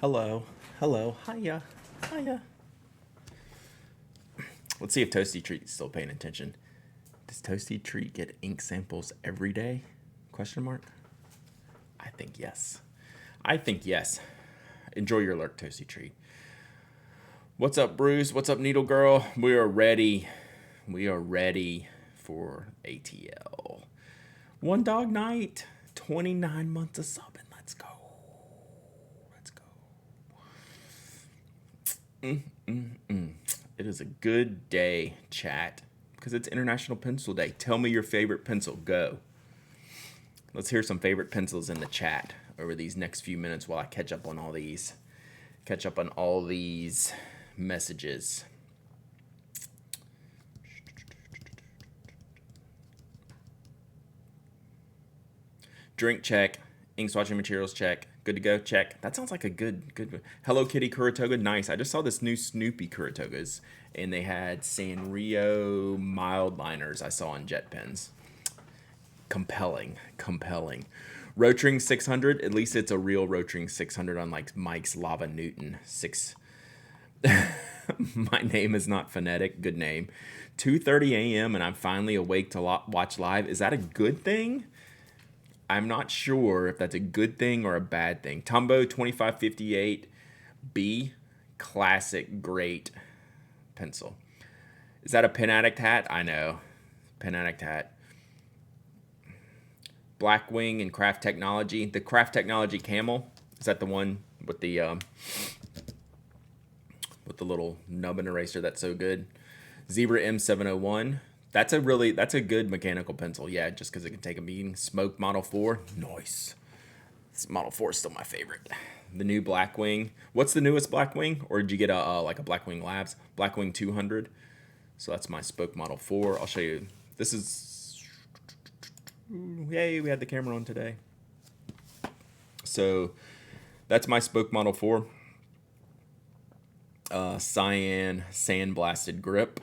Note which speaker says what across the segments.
Speaker 1: Hello. Hello. Hiya. Hiya. Let's see if Toasty Treat's still paying attention. Does Toasty Treat get ink samples every day? Question mark. I think yes. I think yes. Enjoy your lurk, Toasty Treat. What's up, Bruce? What's up, Needle Girl? We are ready. We are ready for ATL. One Dog Night. 29 months of subbing. Let's go. Let's go. It is a good day, chat, because it's International Pencil Day. Tell me your favorite pencil. Go. Let's hear some favorite pencils in the chat over these next few minutes while I catch up on all these. Catch up on all these messages. Drink check. Ink swatching materials check. Good to go, check. That sounds like a good. Hello Kitty Kuratoga, nice. I just saw this new Snoopy Kuratogas, and they had Sanrio mild liners I saw on jet pens. Compelling. Rotring 600, at least it's a real Rotring 600 unlike Mike's Lava Newton 6. My name is not phonetic, good name. 2:30 a.m. and I'm finally awake to watch live. Is that a good thing? I'm not sure if that's a good thing or a bad thing. Tombow 2558B, classic, great pencil. Is that a Pen Addict hat? I know. Pen Addict hat. Blackwing and Craft Technology. The Craft Technology Camel. Is that the one with the little nub and eraser that's so good? Zebra M701. That's a good mechanical pencil. Yeah, just because it can take a beating. Smoke Model 4. Nice. This Model 4 is still my favorite. The new Blackwing. What's the newest Blackwing? Or did you get a Blackwing Labs? Blackwing 200. So that's my Spoke Model 4. I'll show you. This is... Yay, we had the camera on today. So that's my Spoke Model 4. Cyan sandblasted grip.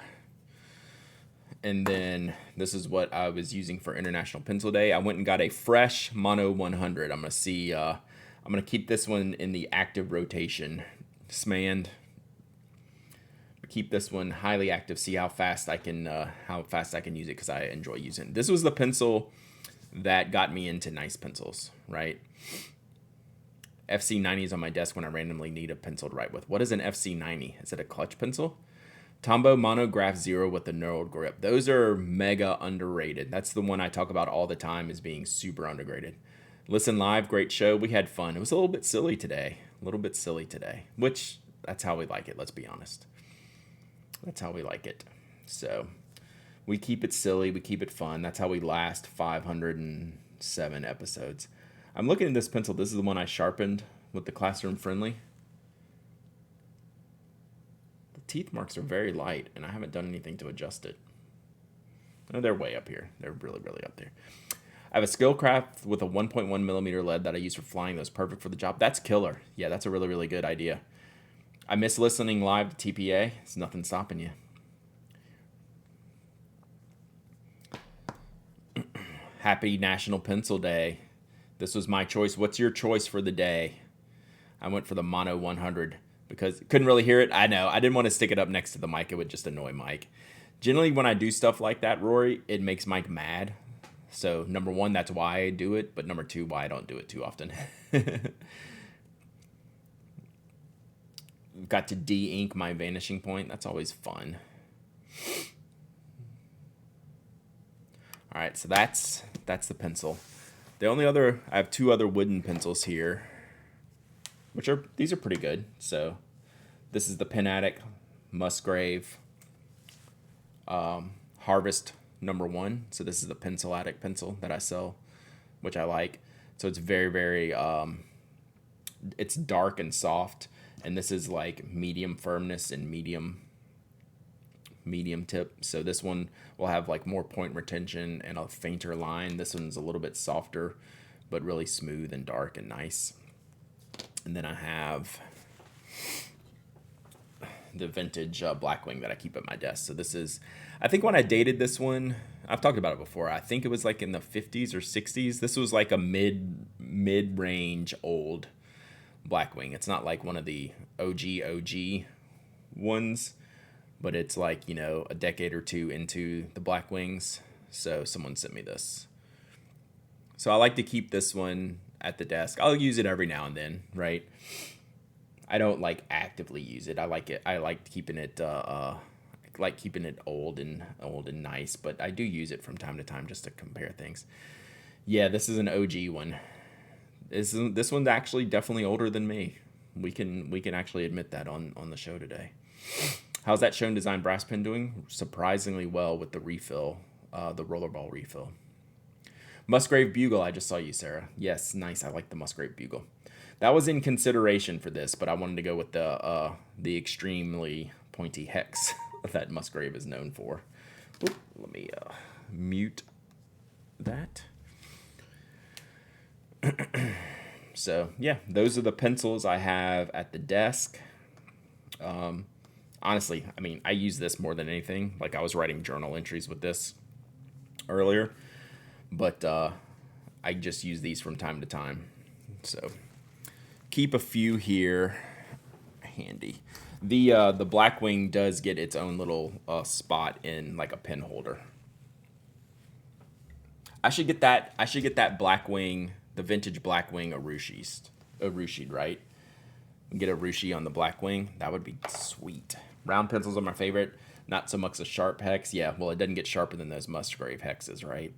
Speaker 1: And then this is what I was using for International Pencil Day. I went and got a fresh Mono 100. I'm gonna keep this one in the active rotation. Smand. Keep this one highly active. See how fast I can use it because I enjoy using it. This was the pencil that got me into nice pencils, right? FC90 is on my desk when I randomly need a pencil to write with. What is an FC90? Is it a clutch pencil? Tombow Monograph Zero with the knurled grip. Those are mega underrated. That's the one I talk about all the time as being super underrated. Listen Live, great show. We had fun. It was a little bit silly today. Which, that's how we like it, let's be honest. That's how we like it. So, we keep it silly, we keep it fun. That's how we last 507 episodes. I'm looking at this pencil. This is the one I sharpened with the Classroom Friendly. Teeth marks are very light, and I haven't done anything to adjust it. Oh, they're way up here. They're really up there. I have a Skillcraft with a 1.1 millimeter lead that I use for flying. That's perfect for the job. That's killer. Yeah, that's a really good idea. I miss listening live to TPA. It's nothing stopping you. Happy National Pencil Day. This was my choice. What's your choice for the day? I went for the Mono 100. Because couldn't really hear it. I know. I didn't want to stick it up next to the mic. It would just annoy Mike. Generally, when I do stuff like that, Rory, it makes Mike mad. So, number one, that's why I do it. But number two, why I don't do it too often. Got to de-ink my vanishing point. That's always fun. All right, so that's the pencil. The only other... I have two other wooden pencils here. These are pretty good. So this is the Pen Addict Musgrave Harvest #1. So this is the Pencil Addict pencil that I sell, which I like. So it's very it's dark and soft, and this is like medium firmness and medium tip. So this one will have like more point retention and a fainter line. This one's a little bit softer, but really smooth and dark and nice. And then I have the vintage Blackwing that I keep at my desk. So this is, I think when I dated this one, I've talked about it before. I think it was like in the 50s or 60s. This was like a mid-range old Blackwing. It's not like one of the OG ones, but it's like, you know, a decade or two into the Blackwings. So someone sent me this. So I like to keep this one at the desk. I'll use it every now and then, right? I don't like actively use it. I like it. I like keeping it old and nice, but I do use it from time to time just to compare things. Yeah, this is an OG one. This one's actually definitely older than me. We can actually admit that on the show today. How's that Shown Design brass pin doing? Surprisingly well with the refill, the rollerball refill. Musgrave Bugle, I just saw you, Sarah. Yes, nice. I like the Musgrave Bugle. That was in consideration for this, but I wanted to go with the extremely pointy hex that Musgrave is known for. Oop, let me mute that. So, yeah, those are the pencils I have at the desk. Honestly, I mean, I use this more than anything. Like, I was writing journal entries with this earlier, but I just use these from time to time. So, keep a few here handy. The Blackwing does get its own little spot in like a pen holder. I should get that Blackwing, the vintage Blackwing Urushi'd, right? Get a Rushi on the Blackwing. That would be sweet. Round pencils are my favorite. Not so much a sharp hex. Yeah, well, it doesn't get sharper than those Musgrave hexes, right?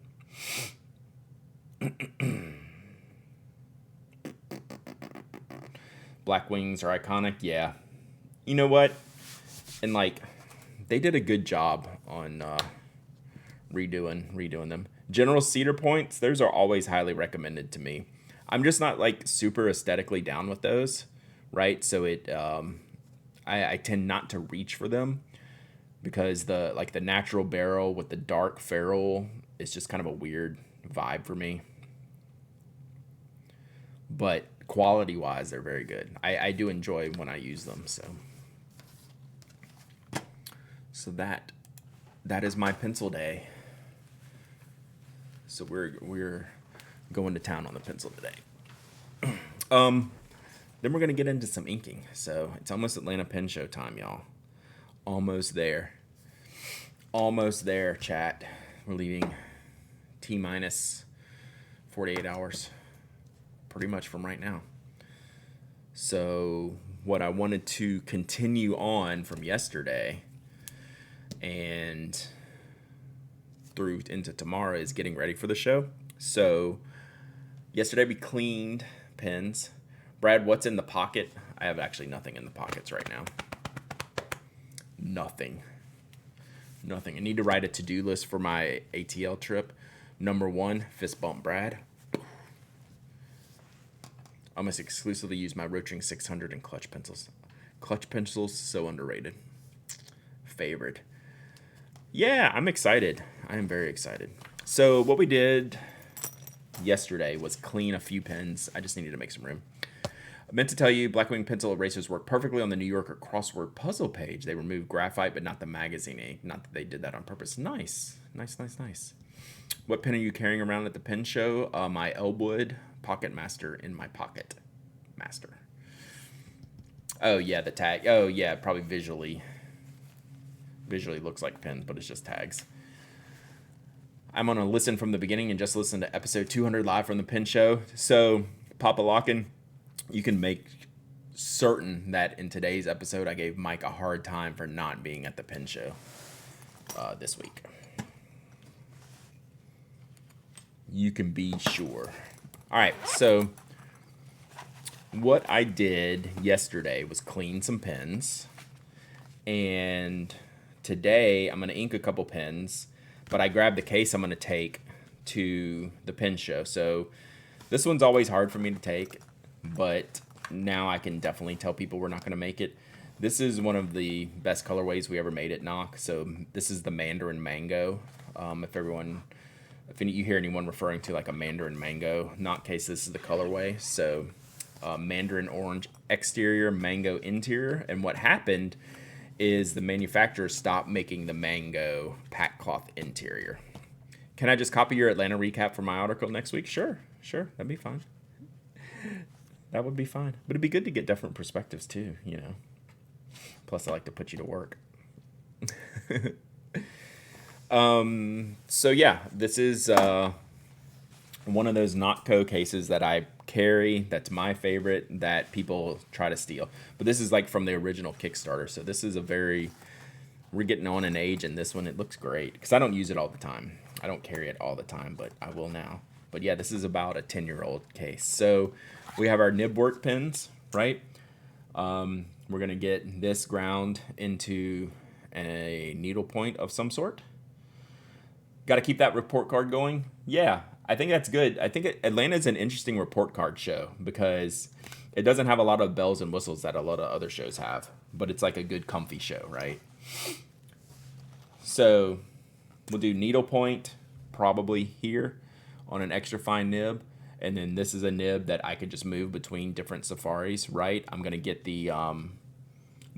Speaker 1: Blackwings are iconic. Yeah. You know what? And like, they did a good job on redoing them. General Cedar Points, those are always highly recommended to me. I'm just not like super aesthetically down with those, right? So I tend not to reach for them because the natural barrel with the dark ferrule is just kind of a weird vibe for me. But quality wise, they're very good. I do enjoy when I use them. So that is my pencil day. So we're going to town on the pencil today. Then we're gonna get into some inking. So it's almost Atlanta Pen Show time, y'all. Almost there. Almost there, chat. We're leaving T-minus 48 hours. Pretty much from right now. So what I wanted to continue on from yesterday and through into tomorrow is getting ready for the show. So yesterday we cleaned pens. Brad, what's in the pocket? I have actually nothing in the pockets right now. Nothing. I need to write a to-do list for my ATL trip. Number 1, fist bump Brad. I must exclusively use my Rotring 600 and clutch pencils. Clutch pencils, so underrated. Favorite. Yeah, I'm excited. I am very excited. So what we did yesterday was clean a few pens. I just needed to make some room. I meant to tell you, Blackwing pencil erasers work perfectly on the New Yorker crossword puzzle page. They removed graphite, but not the magazine ink. Not that they did that on purpose. Nice. What pen are you carrying around at the pen show? My Elwood Pocket Master in my pocket. Master. Oh, yeah, the tag. Oh, yeah, probably visually looks like pens, but it's just tags. I'm going to listen from the beginning and just listen to episode 200 live from the pen show. So, Papa Lockin', you can make certain that in today's episode, I gave Mike a hard time for not being at the pen show this week. You can be sure. All right, so what I did yesterday was clean some pens, and today I'm going to ink a couple pens, but I grabbed the case I'm going to take to the pen show. So this one's always hard for me to take, but now I can definitely tell people we're not going to make it. This is one of the best colorways we ever made at Knock. So this is the Mandarin Mango. If you hear anyone referring to like a Mandarin Mango, Knock case, this is the colorway. So Mandarin orange exterior, mango interior. And what happened is the manufacturer stopped making the mango pack cloth interior. Can I just copy your Atlanta recap for my article next week? Sure, that'd be fine. That would be fine. But it'd be good to get different perspectives too, you know. Plus, I like to put you to work. So yeah, this is one of those Notco cases that I carry. That's my favorite that people try to steal. But this is like from the original Kickstarter. So this is a very, we're getting on in age, and this one, it looks great. Because I don't use it all the time. I don't carry it all the time, but I will now. But yeah, this is about a 10-year-old case. So we have our nib work pins, right? We're going to get this ground into a needlepoint of some sort. Got to keep that report card going. Yeah, I think that's good. I think Atlanta's an interesting report card show because it doesn't have a lot of bells and whistles that a lot of other shows have, but it's like a good comfy show, right? So we'll do needlepoint probably here on an extra fine nib. And then this is a nib that I could just move between different safaris, right? I'm going to get the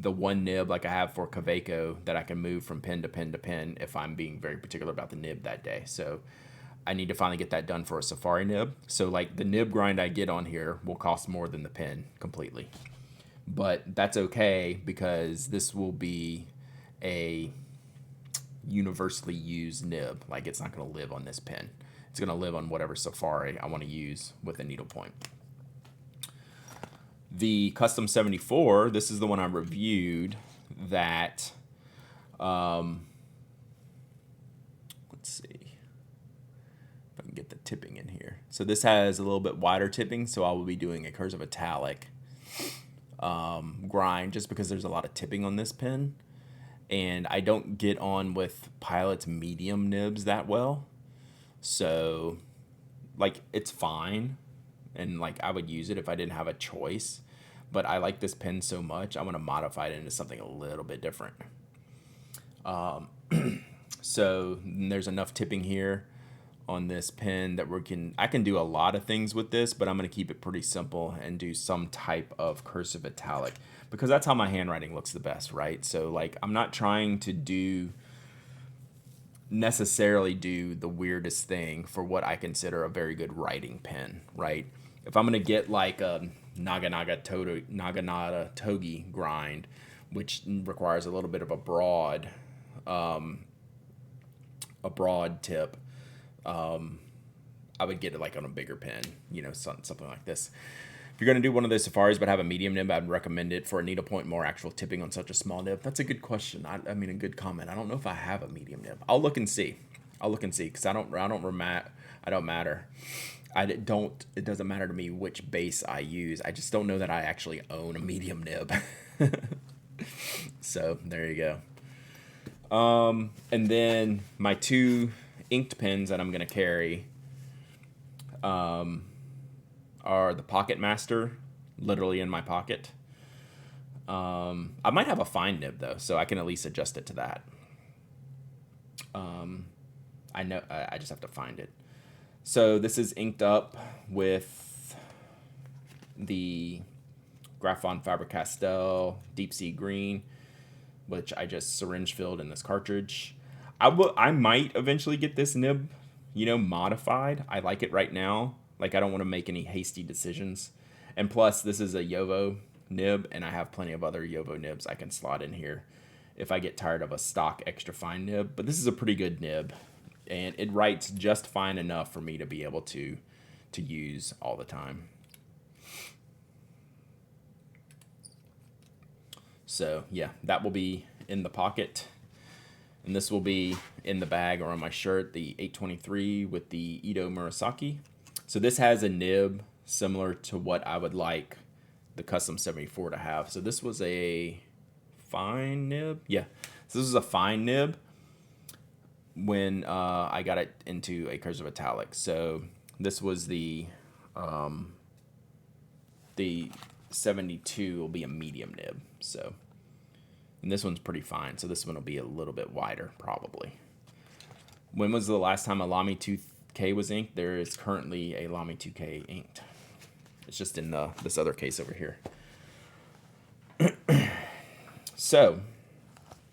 Speaker 1: one nib like I have for Kaweco that I can move from pin to pin to pin if I'm being very particular about the nib that day. So I need to finally get that done for a safari nib. So like the nib grind I get on here will cost more than the pin completely. But that's okay because this will be a universally used nib. Like it's not going to live on this pin. It's going to live on whatever safari I want to use with a needlepoint. The Custom 74, this is the one I reviewed that, let's see if I can get the tipping in here. So this has a little bit wider tipping, so I will be doing a cursive italic grind just because there's a lot of tipping on this pin. And I don't get on with Pilot's medium nibs that well. So, like, it's fine. And, like, I would use it if I didn't have a choice. But I like this pen so much, I want to modify it into something a little bit different. So there's enough tipping here on this pen that I can do a lot of things with this, but I'm going to keep it pretty simple and do some type of cursive italic because that's how my handwriting looks the best, right? So like I'm not trying to necessarily do the weirdest thing for what I consider a very good writing pen, right? If I'm going to get like a Naginata Togi grind, which requires a little bit of a broad tip, I would get it like on a bigger pen, you know, something like this. If you're going to do one of those safaris but have a medium nib, I'd recommend it for a needlepoint, more actual tipping on such a small nib. That's a good question. I mean, a good comment. I don't know if I have a medium nib. I'll look and see because it doesn't matter to me which base I use. I just don't know that I actually own a medium nib. So there you go. And then my two inked pens that I'm going to carry are the Pocket Master, literally in my pocket. I might have a fine nib though, so I can at least adjust it to that. I know I just have to find it. So this is inked up with the Graphon Faber-Castell Deep Sea Green, which I just syringe filled in this cartridge. I might eventually get this nib, you know, modified. I like it right now. Like, I don't want to make any hasty decisions. And plus, this is a Yovo nib, and I have plenty of other Yovo nibs I can slot in here if I get tired of a stock extra fine nib. But this is a pretty good nib, and it writes just fine enough for me to be able to use all the time. So, yeah, that will be in the pocket. And this will be in the bag or on my shirt, the 823 with the Ito Murasaki. So this has a nib similar to what I would like the Custom 74 to have. So this was a fine nib. Yeah, so this is a fine nib when I got it into a cursive italic. So this was the 72 will be a medium nib. So, and this one's pretty fine. So this one will be a little bit wider probably. When was the last time a Lamy 2K was inked? There is currently a Lamy 2K inked. It's just in this other case over here. So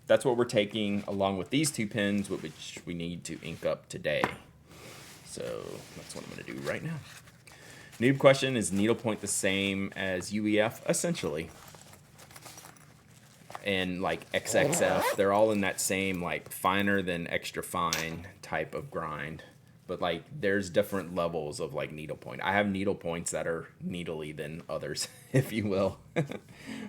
Speaker 1: that's what we're taking along with these two pens, which we need to ink up today. So that's what I'm going to do right now. Noob question, is needlepoint the same as UEF? Essentially. And like XXF, they're all in that same like finer than extra fine type of grind. But like there's different levels of like needlepoint. I have needle points that are needly than others, if you will,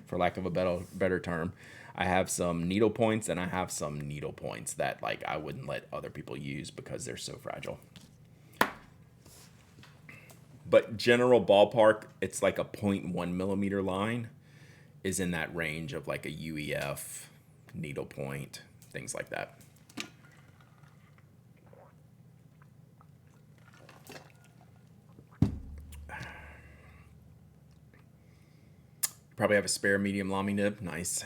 Speaker 1: for lack of a better term. I have some needle points and I have some needle points that like I wouldn't let other people use because they're so fragile. But general ballpark, it's like a 0.1 millimeter line is in that range of like a UEF, needlepoint, things like that. Probably have a spare medium Lamy nib. Nice.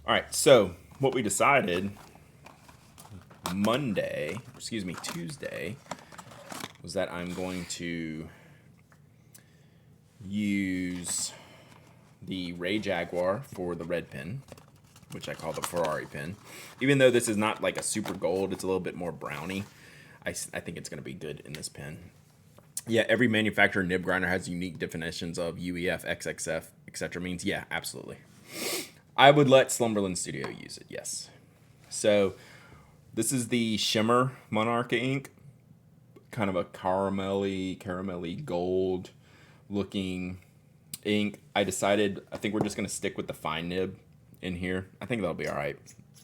Speaker 1: All right, so what we decided Tuesday, was that I'm going to use the Ray Jaguar for the red pin, which I call the Ferrari pin. Even though this is not like a super gold, it's a little bit more browny. I think it's going to be good in this pin. Yeah, every manufacturer nib grinder has unique definitions of UEF, XXF, etc. means. Yeah, absolutely. I would let Slumberland Studio use it, yes. So this is the Shimmer Monarcha ink. Kind of a caramelly gold looking ink. I think we're just going to stick with the fine nib in here. I think that'll be all right.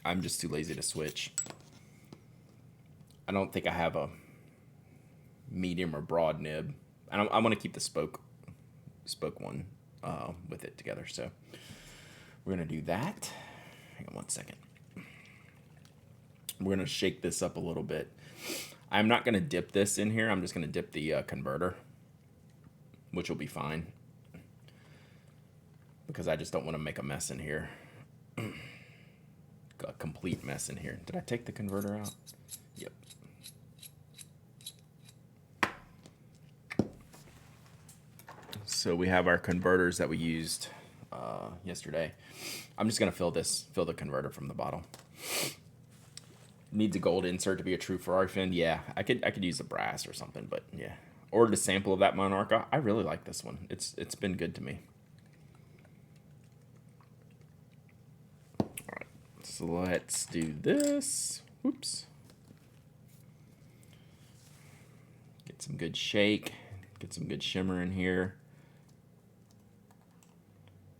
Speaker 1: I'm just too lazy to switch. I don't think I have a medium or broad nib. I want to keep the spoke one with it together. So we're going to do that. Hang on one second. We're going to shake this up a little bit. I'm not going to dip this in here. I'm just going to dip the converter, which will be fine. Because I just don't want to make a mess in here. A complete mess in here. Did I take the converter out? Yep. So we have our converters that we used yesterday. I'm just going to fill the converter from the bottle. Needs a gold insert to be a true Ferrari fin. Yeah, I could use a brass or something, but yeah. Ordered a sample of that Monarcha. I really like this one. It's been good to me. All right, so let's do this. Whoops. Get some good shake. Get some good shimmer in here.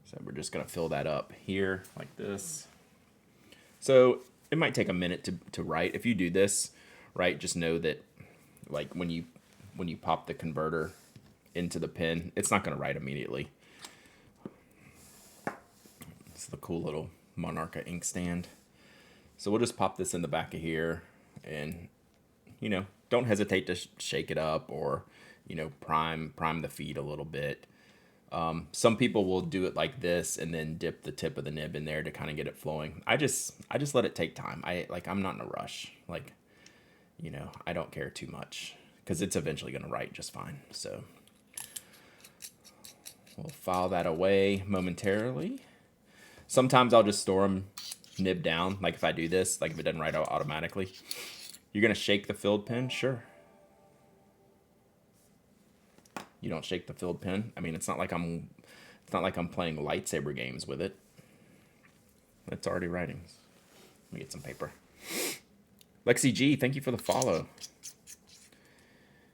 Speaker 1: So we're just gonna fill that up here like this. So it might take a minute to write. If you do this, right, just know that like when you pop the converter into the pin, it's not going to write immediately. It's the cool little Monarcha ink stand. So we'll just pop this in the back of here and, don't hesitate to shake it up or, prime the feed a little bit. Some people will do it like this and then dip the tip of the nib in there to kind of get it flowing. I just let it take time. I'm not in a rush. I don't care too much because it's eventually going to write just fine. So we'll file that away momentarily. Sometimes I'll just store them nib down. Like if I do this, like if it doesn't write out automatically, you're going to shake the filled pin. Sure. You don't shake the filled pin. I mean, it's not like I'm playing lightsaber games with it. It's already writing. Let me get some paper. Lexi G, thank you for the follow.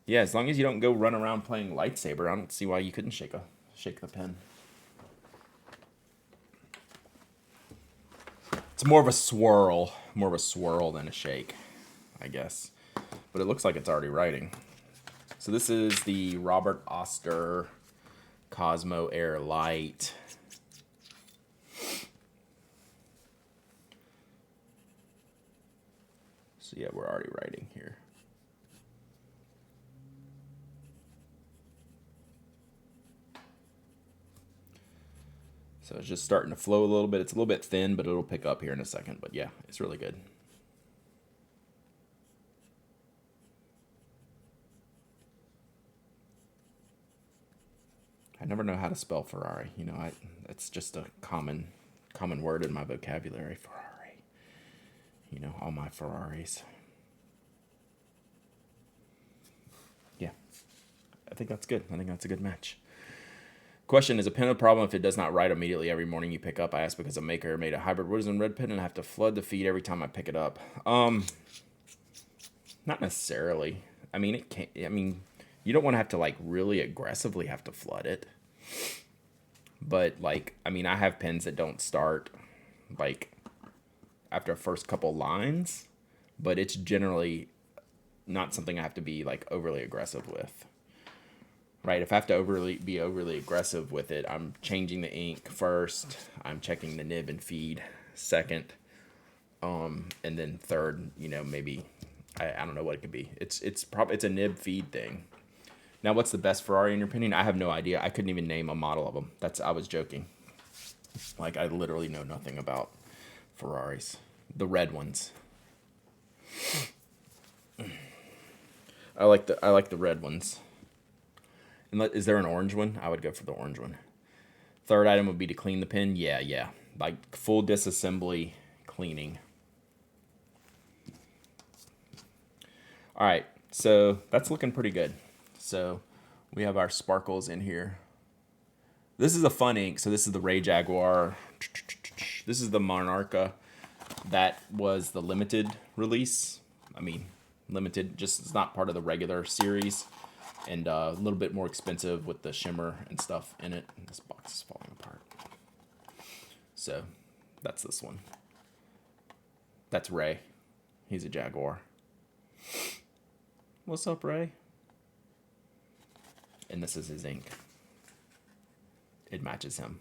Speaker 1: Yeah, as long as you don't go run around playing lightsaber, I don't see why you couldn't shake the pen. It's more of a swirl than a shake, I guess. But it looks like it's already writing. So this is the Robert Oster Cosmo Airlight. So yeah, we're already writing here. So it's just starting to flow a little bit. It's a little bit thin, but it'll pick up here in a second. But yeah, it's really good. I never know how to spell Ferrari. It's just a common word in my vocabulary. Ferrari. All my Ferraris. I think that's good. I think that's a good match. Question, is a pin a problem if it does not write immediately every morning you pick up? I asked because a maker made a hybrid Woodison red pin and I have to flood the feed every time I pick it up. Not necessarily. I mean, it can't. I mean, you don't want to have to like really aggressively have to flood it. But like, I mean, I have pins that don't start like after first couple lines, but it's generally not something I have to be like overly aggressive with. Right, if I have to be overly aggressive with it, I'm changing the ink first. I'm checking the nib and feed second, and then third. You know, maybe I don't know what it could be. It's a nib feed thing. Now, what's the best Ferrari in your opinion? I have no idea. I couldn't even name a model of them. I was joking. Like I literally know nothing about Ferraris, the red ones. I like the red ones. And is there an orange one? I would go for the orange one. Third item would be to clean the pin. Yeah. Like full disassembly cleaning. All right, so that's looking pretty good. So we have our sparkles in here. This is a fun ink. So this is the Ray Jaguar. This is the Monarca. That was the limited release. I mean, limited, just it's not part of the regular series. And a little bit more expensive with the shimmer and stuff in it. This box is falling apart. So that's this one. That's Ray. He's a Jaguar. What's up, Ray? And this is his ink. It matches him.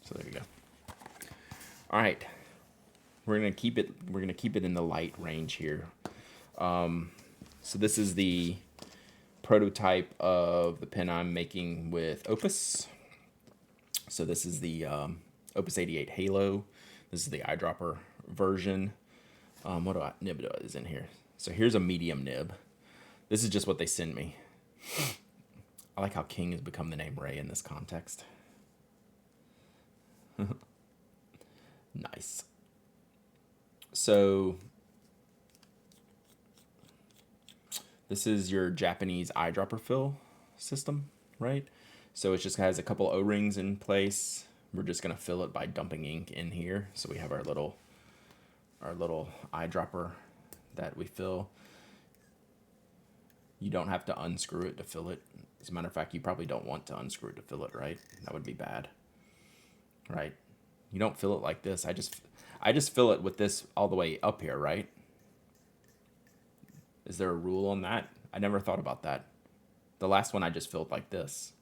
Speaker 1: So there you go. All right. We're gonna keep it in the light range here. So this is the prototype of the pen I'm making with Opus. So this is the Opus 88 Halo. This is the eyedropper version. Nib is in here. So here's a medium nib. This is just what they send me. I like how King has become the name Ray in this context. Nice. So this is your Japanese eyedropper fill system, right? So it just has a couple O-rings in place. We're just gonna fill it by dumping ink in here. So we have our little eyedropper that we fill. You don't have to unscrew it to fill it. As a matter of fact, you probably don't want to unscrew it to fill it, right? That would be bad, right? You don't fill it like this. I just fill it with this all the way up here, right? Is there a rule on that? I never thought about that. The last one I just filled like this.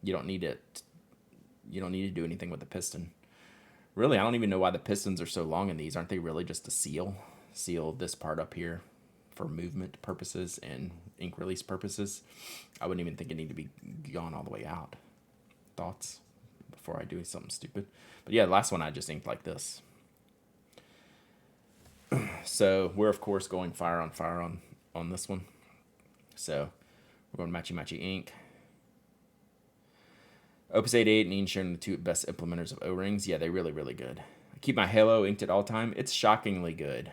Speaker 1: You don't need it. You don't need to do anything with the piston. Really, I don't even know why the pistons are so long in these. Aren't they really just to seal this part up here for movement purposes and ink release purposes? I wouldn't even think it need to be gone all the way out. Thoughts before I do something stupid? But yeah, the last one I just inked like this. So we're of course going fire on this one. So we're going matchy ink. Opus 88 and Ian sharing the two best implementers of O-rings. Yeah, they're really, really good. I keep my Halo inked at all time. It's shockingly good.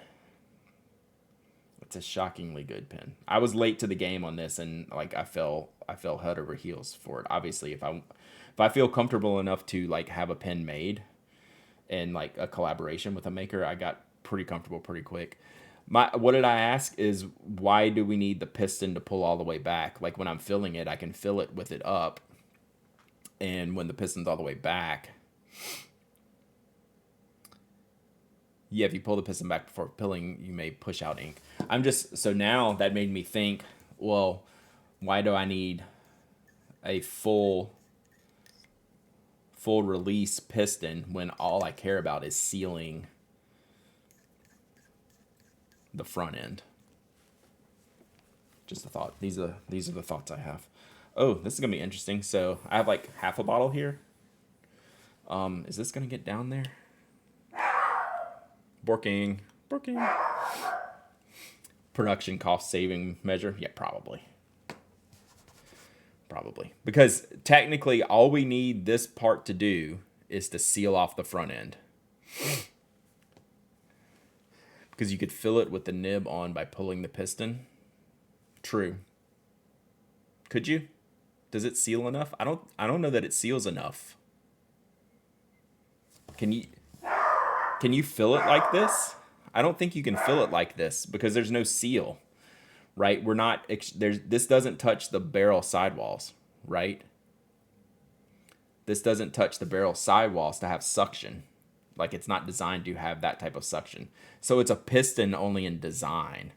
Speaker 1: It's a shockingly good pen. I was late to the game on this, and like I fell head over heels for it. Obviously, if I feel comfortable enough to like have a pen made and like a collaboration with a maker, I got pretty comfortable pretty quick. What did I ask is, why do we need the piston to pull all the way back? Like when I'm filling it, I can fill it with it up. And when the piston's all the way back, yeah, if you pull the piston back before filling, you may push out ink. So now that made me think, well, why do I need a full release piston when all I care about is sealing the front end? Just a thought. These are the thoughts I have. Oh, this is gonna be interesting. So I have like half a bottle here. Is this gonna get down there? Borking. Production cost saving measure? Yeah, probably. Because technically all we need this part to do is to seal off the front end. Because you could fill it with the nib on by pulling the piston. True. Could you? Does it seal enough? I don't know that it seals enough. Can you fill it like this? I don't think you can fill it like this because there's no seal, right? We're not this doesn't touch the barrel sidewalls, right? This doesn't touch the barrel sidewalls to have suction. Like, it's not designed to have that type of suction. So it's a piston only in design.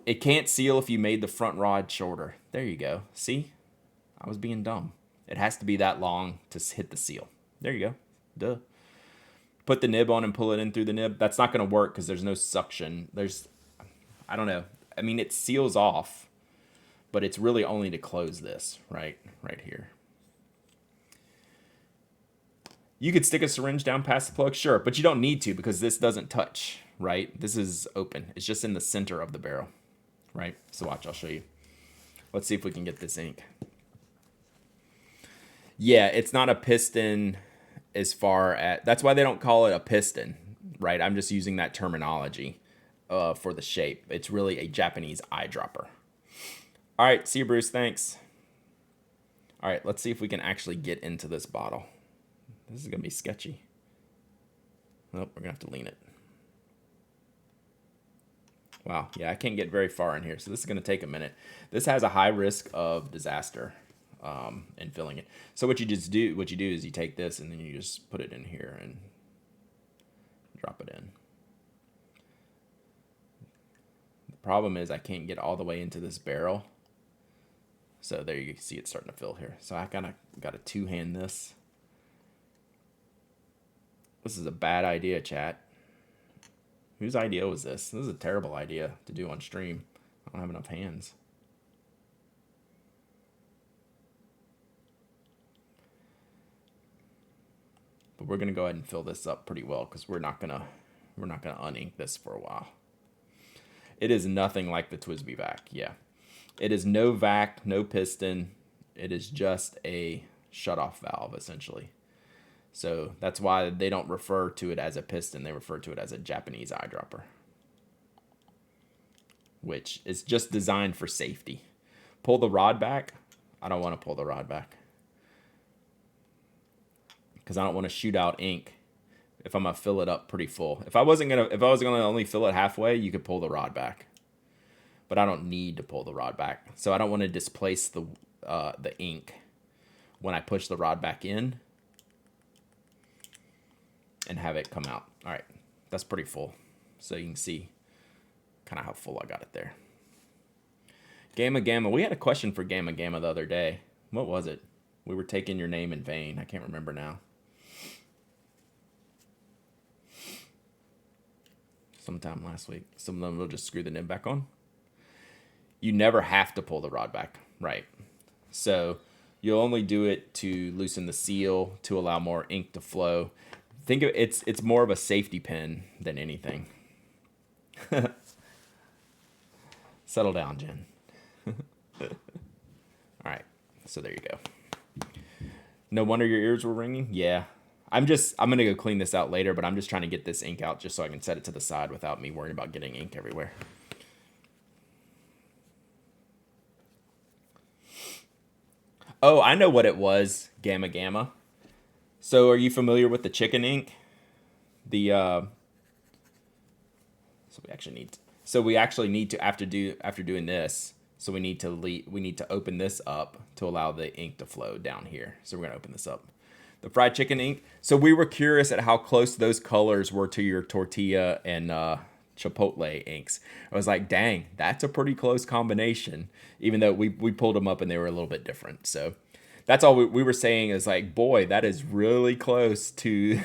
Speaker 1: It can't seal if you made the front rod shorter. There you go. See? I was being dumb. It has to be that long to hit the seal. There you go. Duh. Put the nib on and pull it in through the nib. That's not going to work because there's no suction. I don't know. I mean, it seals off, but it's really only to close this, right? Right here. You could stick a syringe down past the plug, sure, but you don't need to because this doesn't touch, right? This is open. It's just in the center of the barrel, right? So watch, I'll show you. Let's see if we can get this ink. Yeah, it's not a piston as far as... That's why they don't call it a piston, right? I'm just using that terminology for the shape. It's really a Japanese eyedropper. All right, see you, Bruce. Thanks. All right, let's see if we can actually get into this bottle. This is going to be sketchy. Nope, we're going to have to lean it. Wow, yeah, I can't get very far in here, so this is going to take a minute. This has a high risk of disaster in filling it. So what you do is you take this and then you just put it in here and drop it in. The problem is I can't get all the way into this barrel. So there you see it's starting to fill here. So I kind of got to two-hand this. This is a bad idea, chat. Whose idea was this? This is a terrible idea to do on stream. I don't have enough hands. But we're gonna go ahead and fill this up pretty well because we're not gonna unink this for a while. It is nothing like the TWSBI vac. Yeah, it is no vac, no piston. It is just a shutoff valve essentially. So that's why they don't refer to it as a piston. They refer to it as a Japanese eyedropper, which is just designed for safety. Pull the rod back. I don't want to pull the rod back because I don't want to shoot out ink if I'm gonna fill it up pretty full. If I was gonna only fill it halfway, you could pull the rod back, but I don't need to pull the rod back. So I don't want to displace the ink when I push the rod back in and have it come out. All right, that's pretty full. So you can see kind of how full I got it there. Gamma Gamma, we had a question for Gamma Gamma the other day. What was it? We were taking your name in vain. I can't remember now. Sometime last week. Some of them will just screw the nib back on. You never have to pull the rod back, right? So you'll only do it to loosen the seal, to allow more ink to flow. Think of it's more of a safety pin than anything. Settle down, Jen. All right, so there you go. No wonder your ears were ringing. Yeah, I'm gonna go clean this out later, but I'm just trying to get this ink out just so I can set it to the side without me worrying about getting ink everywhere. Oh, I know what it was, Gamma Gamma. So are you familiar with the chicken ink? So we actually need to after doing this. So we need to open this up to allow the ink to flow down here. So we're gonna open this up. The fried chicken ink. So we were curious at how close those colors were to your tortilla and chipotle inks. I was like, dang, that's a pretty close combination. Even though we pulled them up and they were a little bit different. So that's all we were saying is like, boy, that is really close to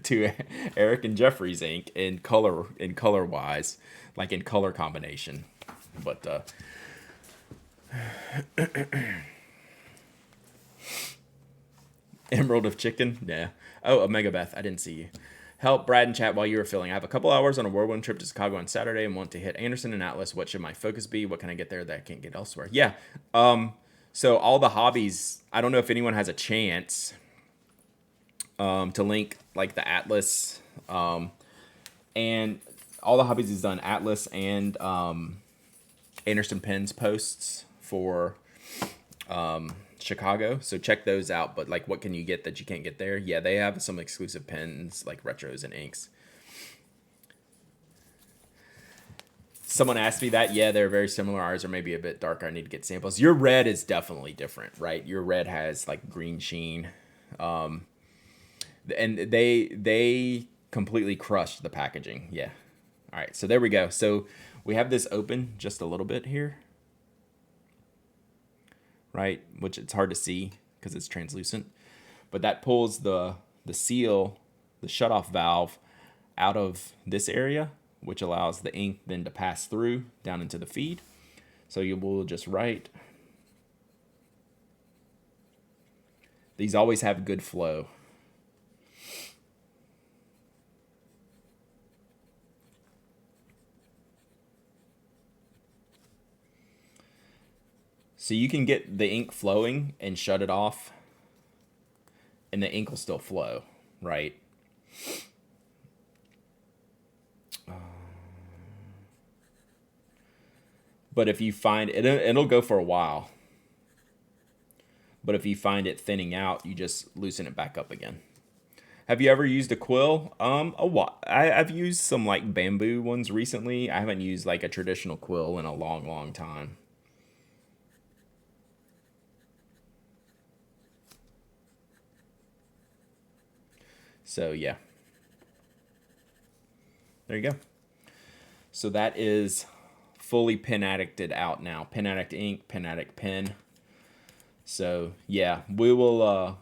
Speaker 1: to Eric and Jeffrey's ink in color wise, like in color combination. But Emerald of Chicken, yeah. Oh, Omega Beth, I didn't see you. Help Brad and chat while you were filling. I have a couple hours on a whirlwind trip to Chicago on Saturday and want to hit Anderson and Atlas. What should my focus be? What can I get there that I can't get elsewhere? Yeah. So all the hobbies, I don't know if anyone has a chance to link like the Atlas, and all the hobbies is done Atlas and Anderson Pens posts for Chicago, so check those out. But like, what can you get that you can't get there? Yeah, they have some exclusive pens like retros and inks. Someone asked me that. Yeah, they're very similar. Ours are maybe a bit darker. I need to get samples. Your red is definitely different, right? Your red has like green sheen, and they completely crushed the packaging. Yeah. All right, so there we go. So we have this open just a little bit here, right? Which it's hard to see because it's translucent, but that pulls the seal, the shutoff valve, out of this area, which allows the ink then to pass through down into the feed. So you will just write. These always have good flow. So you can get the ink flowing and shut it off, and the ink will still flow, right? But if you find it, it'll go for a while. But if you find it thinning out, you just loosen it back up again. Have you ever used a quill? A while. I've used some like bamboo ones recently. I haven't used like a traditional quill in a long, long time. So yeah. There you go. So that is fully pen addicted out now. Pen Addict ink, Pen Addict pen. So yeah, we will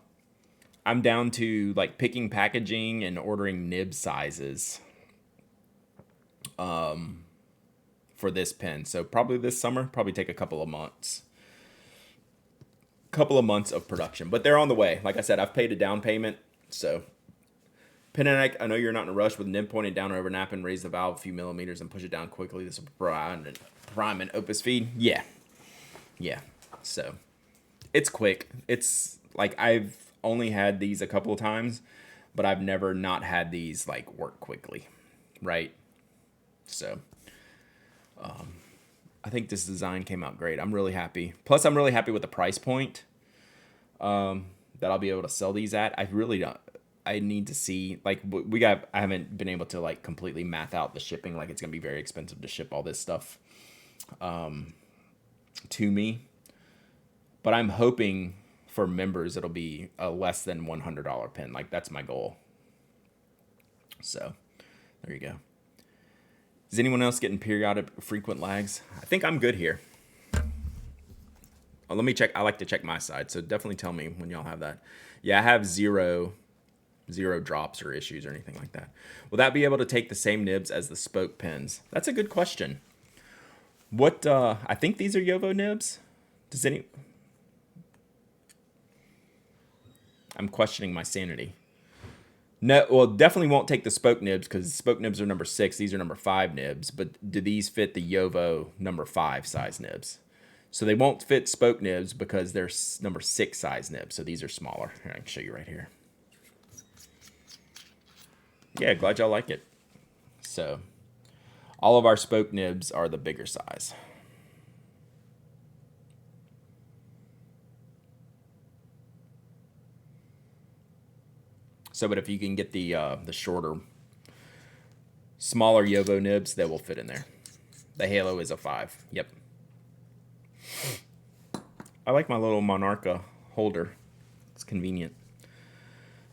Speaker 1: I'm down to like picking packaging and ordering nib sizes for this pen. So probably this summer, probably take a couple of months. Couple of months of production, but they're on the way. Like I said, I've paid a down payment. So Pen Addict, I know you're not in a rush with nib pointed down or over nap and raise the valve a few millimeters and push it down quickly. This will prime and opus feed. Yeah. Yeah. So it's quick. It's like I've only had these a couple of times, but I've never not had these like work quickly, right? So I think this design came out great. I'm really happy. Plus, I'm really happy with the price point that I'll be able to sell these at. I really don't. I need to see like I haven't been able to like completely math out the shipping. Like it's gonna be very expensive to ship all this stuff to me. But I'm hoping for members it'll be a less than $100 pen. Like that's my goal. So there you go. Is anyone else getting periodic frequent lags? I think I'm good here. Oh, let me check. I like to check my side, so definitely tell me when y'all have that. Yeah, I have zero drops or issues or anything like that. Will that be able to take the same nibs as the spoke pens? That's a good question. What I think these are Yovo nibs. Does any? I'm questioning my sanity. No, well, definitely won't take the spoke nibs because spoke nibs are number 6. These are number 5 nibs. But do these fit the Yovo number 5 size nibs? So they won't fit spoke nibs because they're number 6 size nibs. So these are smaller. Here, I can show you right here. Yeah, glad y'all like it. So all of our spoke nibs are the bigger size. So, but if you can get the shorter, smaller Yovo nibs, they will fit in there. The Halo is a 5. Yep. I like my little Monarca holder. It's convenient.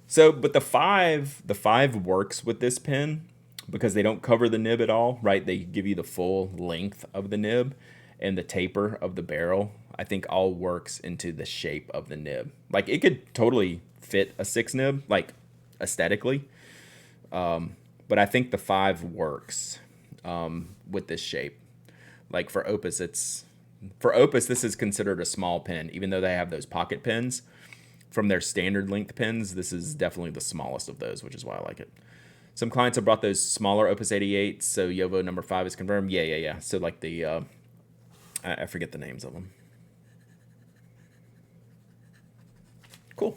Speaker 1: So, but the 5 works with this pen because they don't cover the nib at all, right? They give you the full length of the nib, and the taper of the barrel, I think all works into the shape of the nib. Like it could totally fit a 6 nib, like aesthetically. But I think the 5 works with this shape. Like for Opus, this is considered a small pen, even though they have those pocket pens. From their standard length pens, this is definitely the smallest of those, which is why I like it. Some clients have brought those smaller Opus 88s, so Yovo number 5 is confirmed. Yeah. So like the, I forget the names of them. Cool.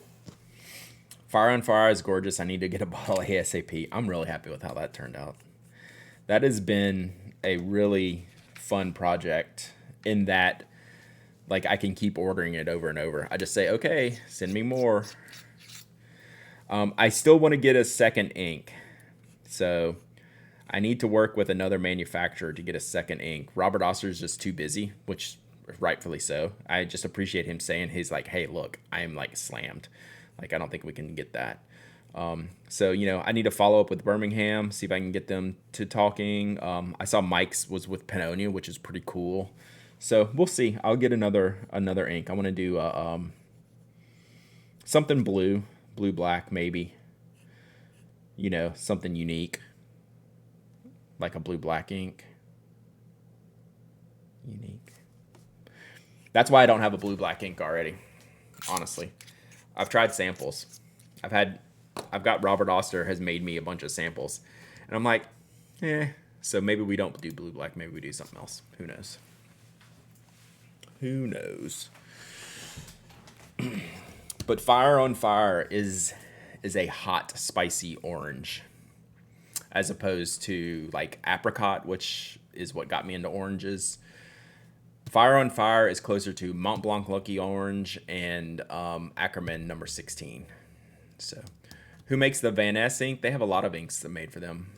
Speaker 1: Fire on Fire is gorgeous. I need to get a bottle ASAP. I'm really happy with how that turned out. That has been a really fun project in that, like, I can keep ordering it over and over. I just say, okay, send me more. I still want to get a second ink. So I need to work with another manufacturer to get a second ink. Robert Oster is just too busy, which rightfully so. I just appreciate him saying, he's like, hey, look, I am like slammed. Like, I don't think we can get that. So, you know, I need to follow up with Birmingham, see if I can get them to talking. I saw Mike's was with Pannonia, which is pretty cool. So we'll see. I'll get another ink. I want to do something blue, black, maybe. You know, something unique, like a blue black ink. Unique. That's why I don't have a blue black ink already. Honestly, I've tried samples. I've got Robert Oster has made me a bunch of samples, and I'm like, so maybe we don't do blue black. Maybe we do something else. Who knows? Who knows? But Fire on Fire is a hot, spicy orange, as opposed to like apricot, which is what got me into oranges. Fire on Fire is closer to Mont Blanc Lucky Orange and Ackerman number 16. So, who makes the Van Ness ink? They have a lot of inks that made for them.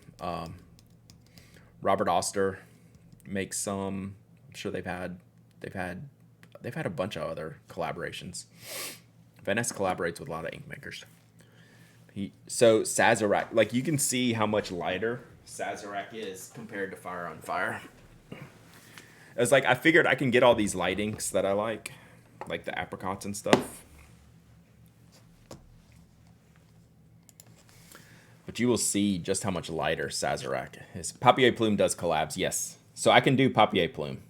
Speaker 1: Robert Oster makes some. I'm sure they've had a bunch of other collaborations. Van Ness collaborates with a lot of ink makers. So Sazerac, like, you can see how much lighter Sazerac is compared to Fire on Fire. It was like, I figured I can get all these light inks that I like the apricots and stuff. But you will see just how much lighter Sazerac is. Papier Plume does collabs, yes. So I can do Papier Plume.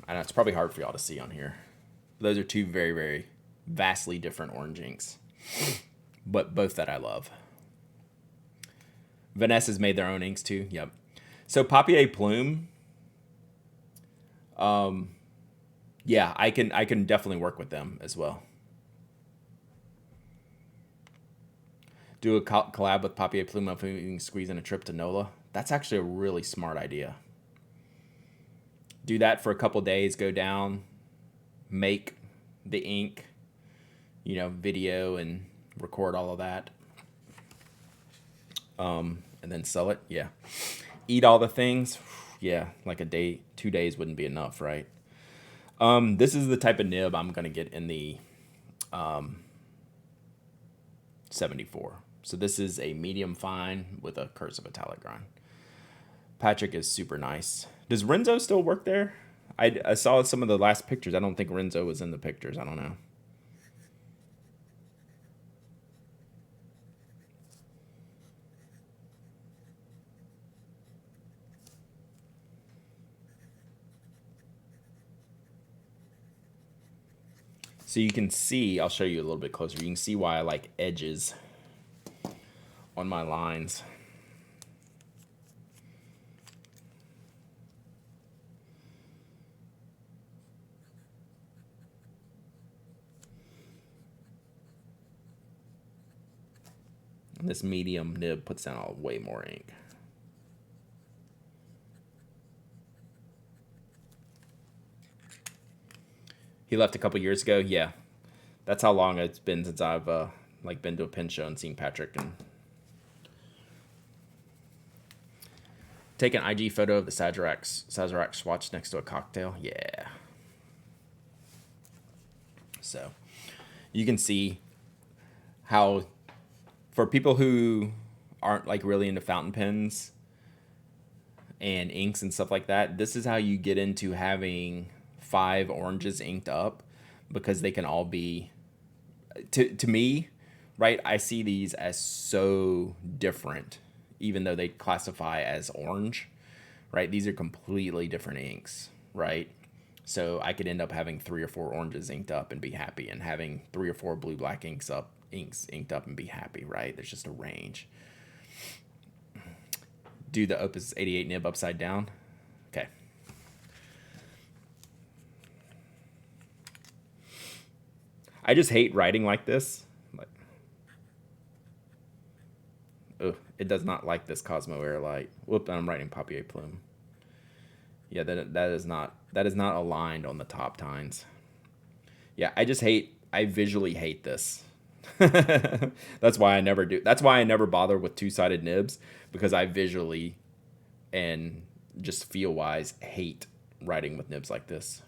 Speaker 1: I know it's probably hard for y'all to see on here. Those are two very, very vastly different orange inks, but both that I love. Vanessa's made their own inks too. Yep. So Papier Plume, yeah, I can definitely work with them as well. Do a collab with Papier Plume if we can squeeze in a trip to NOLA. That's actually a really smart idea. Do that for a couple days, go down, make the ink, you know, video and record all of that. And then sell it. Yeah. Eat all the things. Yeah. Like a day, 2 days wouldn't be enough, right? This is the type of nib I'm going to get in the 74. So this is a medium fine with a cursive italic grind. Patrick is super nice. Does Renzo still work there? I saw some of the last pictures. I don't think Renzo was in the pictures. I don't know. So you can see, I'll show you a little bit closer. You can see why I like edges on my lines. And this medium nib puts down way more ink. He left a couple years ago. Yeah, that's how long it's been since I've like been to a pen show and seen Patrick and take an IG photo of the Sazerac swatch next to a cocktail. Yeah. So you can see how, for people who aren't like really into fountain pens and inks and stuff like that, this is how you get into having 5 oranges inked up, because they can all be, to me, right, I see these as so different, even though they classify as orange, right? These are completely different inks, right? So I could end up having 3 or 4 oranges inked up and be happy, and having 3 or 4 blue black inks inked up and be happy, right? There's just a range. Do the Opus 88 nib upside down. Okay. I just hate writing like this. Like, ugh, it does not like this Cosmo Airlight. Whoop, I'm writing Papier Plume. Yeah, that is not aligned on the top tines. Yeah, I visually hate this. That's why I never do. That's why I never bother with two-sided nibs, because I visually and just feel-wise hate writing with nibs like this.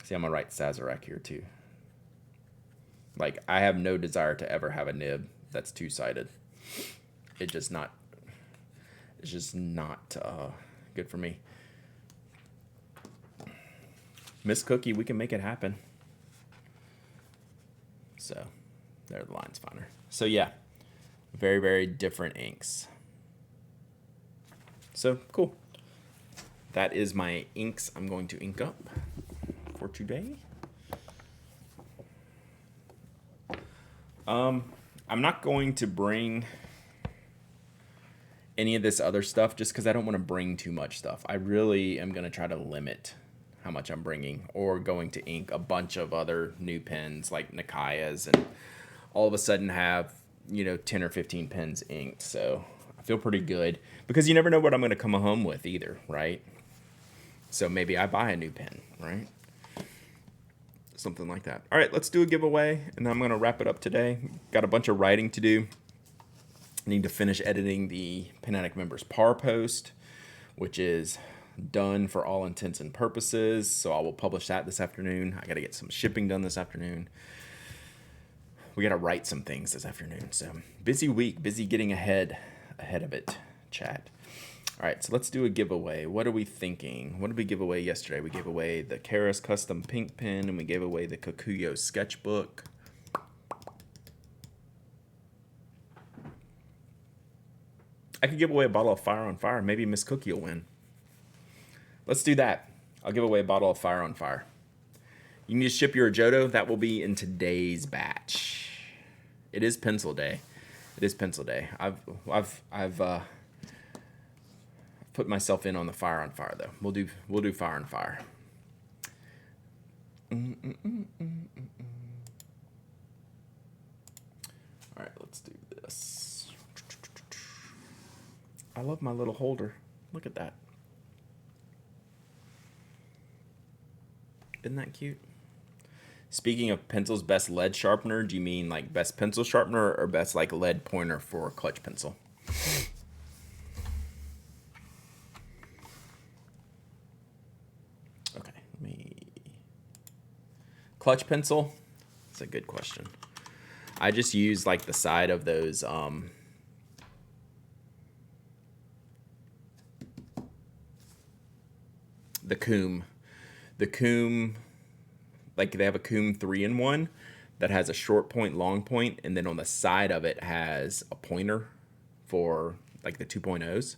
Speaker 1: See, I'm gonna write Sazerac here too. Like, I have no desire to ever have a nib that's two-sided. It's just not good for me. Miss Cookie, we can make it happen. So, there, the line's finer. So yeah, very, very different inks. So, cool. That is my inks I'm going to ink up for today. I'm not going to bring any of this other stuff just because I don't want to bring too much stuff. I really am going to try to limit how much I'm bringing, or going to ink a bunch of other new pens like Nikayas, and all of a sudden have, 10 or 15 pens inked. So I feel pretty good, because you never know what I'm going to come home with either, right? So maybe I buy a new pen, right? Something like that. All right, let's do a giveaway, and then I'm going to wrap it up today. Got a bunch of writing to do. I need to finish editing the Pen Addict members par post, which is done for all intents and purposes. So I will publish that this afternoon. I got to get some shipping done this afternoon. We got to write some things this afternoon. So busy week, busy getting ahead of it, chat. All right, so let's do a giveaway. What are we thinking? What did we give away yesterday? We gave away the Karas Custom Pink Pen, and we gave away the Kikuyo Sketchbook. I could give away a bottle of Fire on Fire. Maybe Miss Cookie will win. Let's do that. I'll give away a bottle of Fire on Fire. You need to ship your Jodo. That will be in today's batch. It is pencil day. It is pencil day. I've put myself in on the Fire on Fire though. We'll do Fire on Fire. All right, let's do this. I love my little holder. Look at that. Isn't that cute? Speaking of pencils, best lead sharpener, do you mean like best pencil sharpener or best like lead pointer for clutch pencil? Okay, clutch pencil? That's a good question. I just use like the side of those the Coom, like they have a Coom 3-in-1 that has a short point, long point, and then on the side of it has a pointer for like the 2.0s.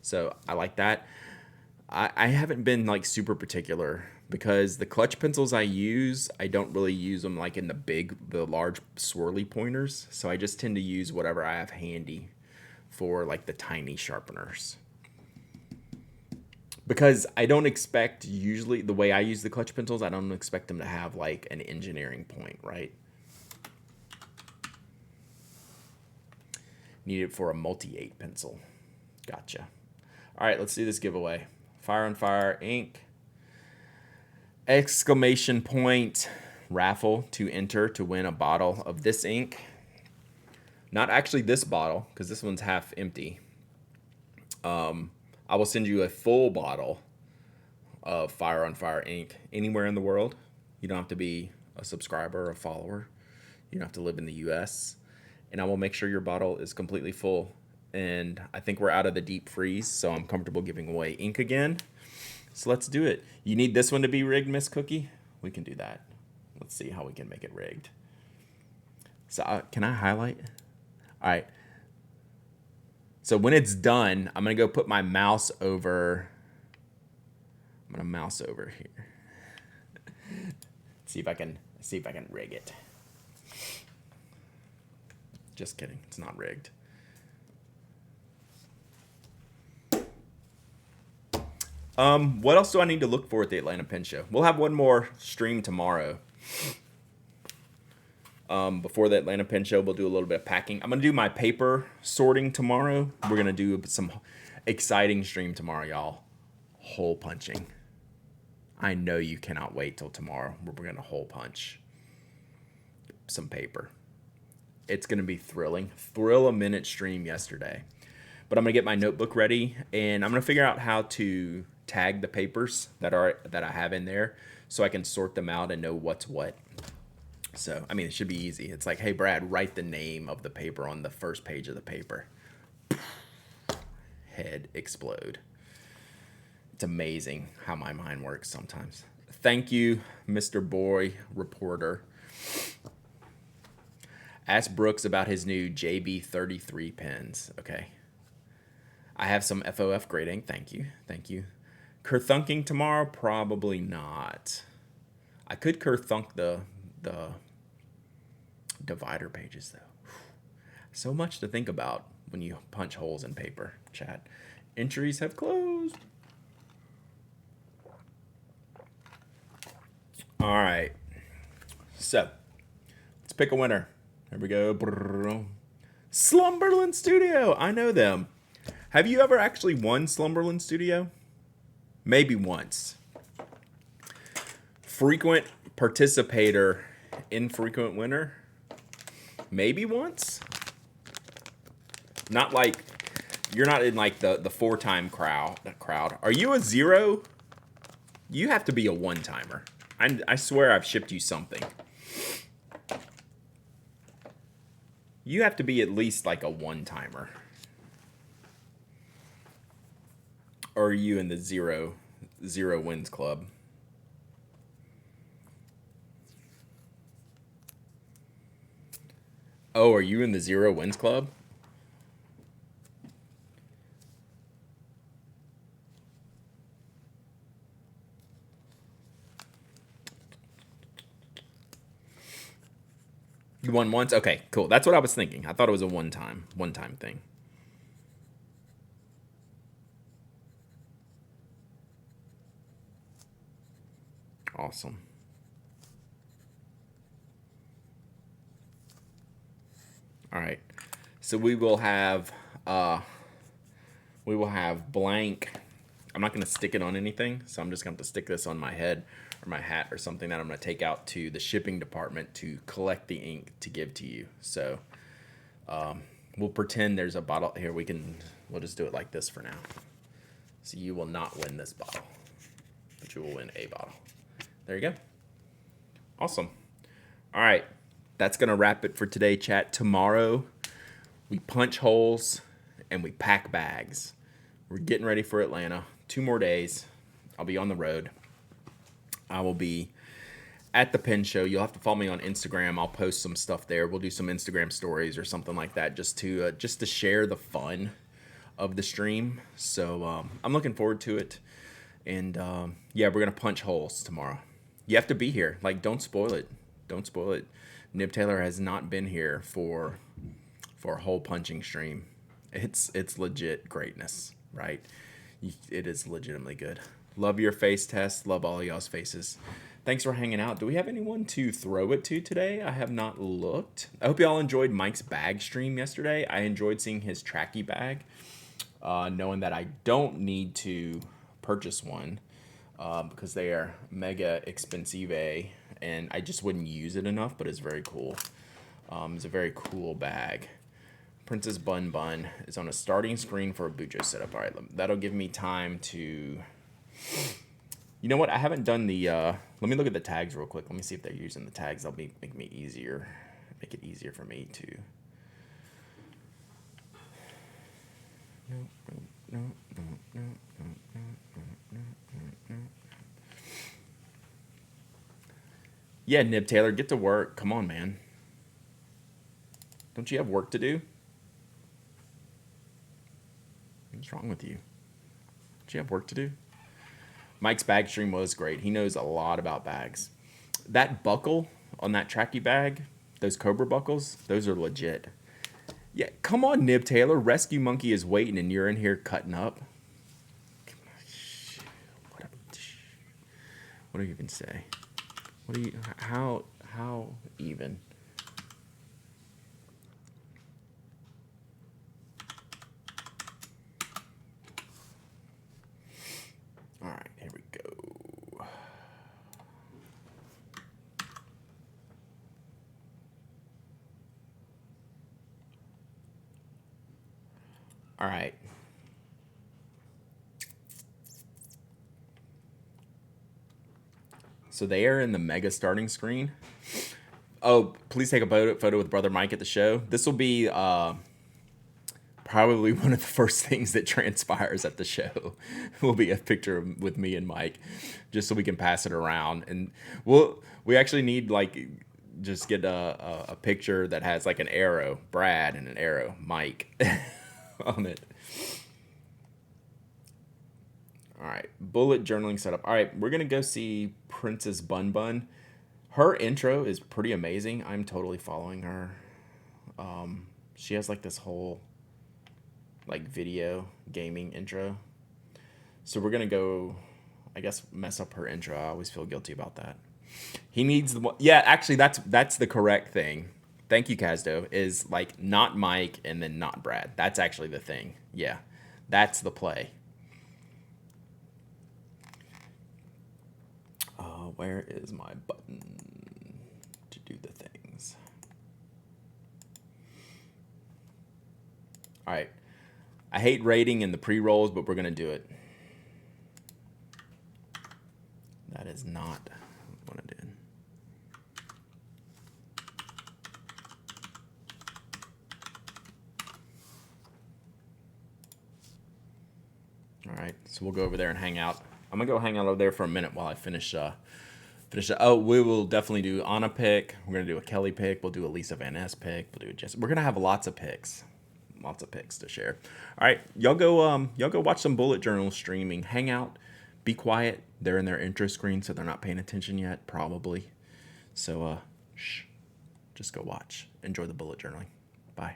Speaker 1: So I like that. I haven't been like super particular, because the clutch pencils I use, I don't really use them like in the large swirly pointers. So I just tend to use whatever I have handy for like the tiny sharpeners. Because I don't expect, usually the way I use the clutch pencils, I don't expect them to have like an engineering point, right? Need it for a multi-8 pencil. Gotcha. All right, let's do this giveaway. Fire on Fire ink. Exclamation point raffle to enter to win a bottle of this ink. Not actually this bottle, because this one's half empty. I will send you a full bottle of Fire on Fire ink anywhere in the world. You don't have to be a subscriber or a follower. You don't have to live in the US. And I will make sure your bottle is completely full. And I think we're out of the deep freeze, so I'm comfortable giving away ink again. So let's do it. You need this one to be rigged, Miss Cookie? We can do that. Let's see how we can make it rigged. So can I highlight? All right. So when it's done, I'm going to go put my mouse over. I'm going to mouse over here. see if I can rig it. Just kidding. It's not rigged. What else do I need to look for at the Atlanta Pen Show? We'll have one more stream tomorrow. Before the Atlanta Pen Show, we'll do a little bit of packing. I'm gonna do my paper sorting tomorrow. We're gonna do some exciting stream tomorrow, y'all. Hole punching. I know you cannot wait till tomorrow. We're gonna hole punch some paper. It's gonna be thrilling. Thrill a minute stream yesterday. But I'm gonna get my notebook ready, and I'm gonna figure out how to tag the papers that I have in there, so I can sort them out and know what's what. So I mean, it should be easy. It's like, hey Brad, write the name of the paper on the first page of the paper. Head explode. It's amazing how my mind works sometimes. Thank you, Mr. Boy Reporter. Ask Brooks about his new JB33 pens. Okay. I have some FOF grade ink. Thank you. Thank you. Kerthunking tomorrow? Probably not. I could kerthunk the divider pages, though. So much to think about when you punch holes in paper, chat. Entries have closed. All right. So, let's pick a winner. Here we go. Slumberland Studio. I know them. Have you ever actually won Slumberland Studio? Maybe once. Frequent participator, infrequent winner? Maybe once? Not like, you're not in like the four-time crowd. Are you a zero? You have to be a one-timer. I swear I've shipped you something. You have to be at least like a one-timer. Or are you in the zero wins club? Oh, are you in the 0 wins club? You won once? Okay, cool. That's what I was thinking. I thought it was a one-time thing. Awesome. All right. So we will have blank. I'm not going to stick it on anything, so I'm just going to have to stick this on my head or my hat or something that I'm going to take out to the shipping department to collect the ink to give to you. So we'll pretend there's a bottle here. We'll just do it like this for now. So you will not win this bottle, but you will win a bottle. There you go. Awesome. All right. That's going to wrap it for today, chat. Tomorrow, we punch holes and we pack bags. We're getting ready for Atlanta. 2 more days. I'll be on the road. I will be at the pen show. You'll have to follow me on Instagram. I'll post some stuff there. We'll do some Instagram stories or something like that just to share the fun of the stream. So I'm looking forward to it. And yeah, we're going to punch holes tomorrow. You have to be here. Like, don't spoil it. Don't spoil it. Nib Taylor has not been here for a hole punching stream. It's legit greatness, right? It is legitimately good. Love your face test. Love all y'all's faces. Thanks for hanging out. Do we have anyone to throw it to today? I have not looked. I hope y'all enjoyed Mike's bag stream yesterday. I enjoyed seeing his tracky bag, knowing that I don't need to purchase one because they are mega expensive, and I just wouldn't use it enough, but it's very cool. It's a very cool bag. Princess Bun Bun is on a starting screen for a Bujo setup. All right, that'll give me time to... You know what? I haven't done the... let me look at the tags real quick. Let me see if they're using the tags. That'll make it easier for me to... No. Yeah, Nib Taylor, get to work. Come on, man. Don't you have work to do? What's wrong with you? Don't you have work to do? Mike's bag stream was great. He knows a lot about bags. That buckle on that tracky bag, those Cobra buckles, those are legit. Yeah, come on, Nib Taylor. Rescue Monkey is waiting, and you're in here cutting up. What do you even say? What do you, how even? All right, here we go. All right. So they are in the mega starting screen. Oh, please take a photo with Brother Mike at the show. This will be probably one of the first things that transpires at the show. Will be a picture with me and Mike, just so we can pass it around. And we actually need like just get a picture that has like an arrow, Brad, and an arrow, Mike, on it. All right, bullet journaling setup. All right, we're gonna go see Princess Bun Bun. Her intro is pretty amazing. I'm totally following her. She has like this whole like video gaming intro. So we're gonna go, I guess, mess up her intro. I always feel guilty about that. He needs the one. Yeah, actually, that's the correct thing. Thank you, Kazdo. Is like not Mike and then not Brad. That's actually the thing. Yeah, that's the play. Where is my button to do the things? All right. I hate rating in the pre-rolls, but we're going to do it. That is not what I did. All right. So we'll go over there and hang out. I'm going to go hang out over there for a minute while I finish Oh, we will definitely do Anna pick. We're going to do a Kelly pick. We'll do a Lisa Van Ness pick. We'll do a Jess. We're going to have lots of picks. Lots of picks to share. All right, y'all go watch some bullet journal streaming. Hang out, be quiet. They're in their intro screen, so they're not paying attention yet, probably. So, shh, just go watch. Enjoy the bullet journaling. Bye.